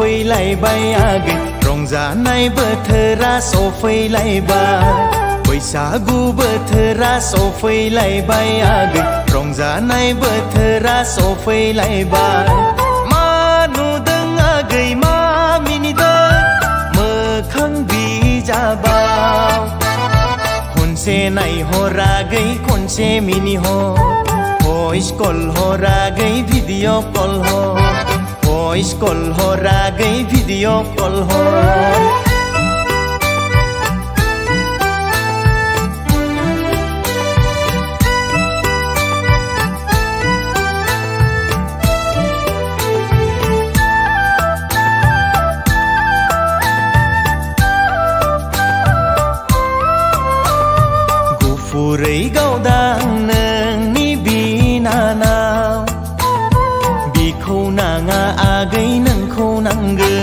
सफैलायबाय आगै रंजानाय बोथोरा सफैलायबाय बैसागु बोथोरा सफैलायबाय आगै रंजानाय बोथोरा सफैलायबाय मा नुदों आगै मा मिनिदों मोखां बिजाबाव खनसे नायहर आगै खनसे मिनिहर भइस कल हर आगै भिडिअ कल हर भइस कल हर आगै भिडिअ कल हर गुफुरै गावदां नोंनि बिनानाव बिखौ नाङा आगै नोंखौ नांगौ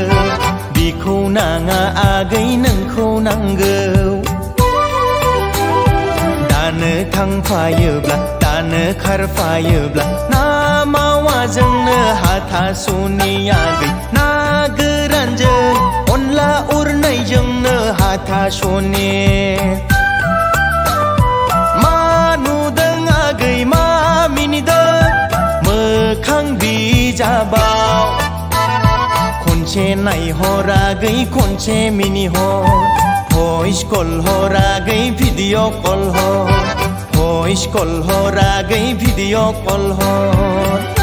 बिखौ नाङा आगै नोंखौ नांगौ दानो थांफायोब्ला दानो खारफायोब्ला ना मावाजोंनो हाथासुनि आगै ना गोरानजों अनला उरनायजोंनो हाथासुनि मा मिनिदों मोखां बिजाबाव खनसे नायहर आगै खनसे मिनिहर भइस कल हर आगै भिडिअ कल हर भइस कल हर आगै भिडिअ कल हर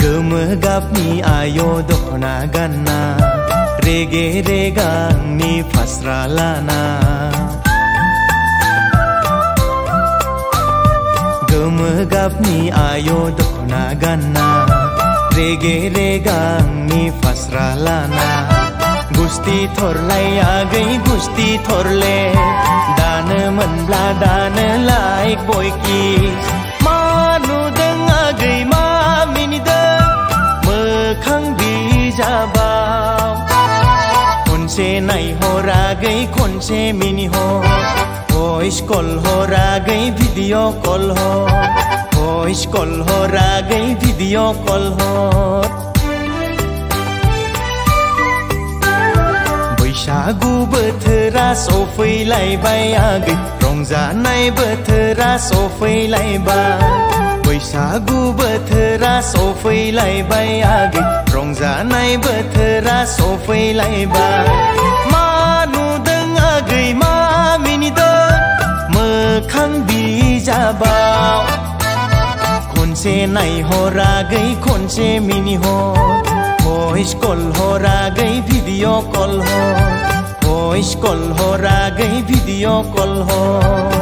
गोमो गाबनि आय दखना गानना रेगे रेगांनि फास्रा लाना गोमो गाबनि आय दखना गानना रेगे रेगांनि फास्रा लाना गुस्ति थरलाय आगै गुस्ति थरले दानो मोनब्ला दानो लाइक बयकिस मा नुदों आगै मा मिनिदों मोखां बिजाबाव खनसे नायहर आगै खनसे मिनिहर भइस कल हर आगै भिडिअ कल हर भइस कल हर आगै भिडिअ कल हर बैसागु बोथोरा सफैलायबाय आगै रंजानाय बोथोरा सफैलायबाय बैसागु बोथोरा सफैलायबाय आगै रंजानाय बोथोरा सफैलायबाय मा नुदों आगै मा मिनिदों मोखां बिजाबाव खनसे नायहर आगै खनसे मिनिहर भइस कल हर आगै भिडिअ कल हर भइस कल हर आगै भिडिअ कल हर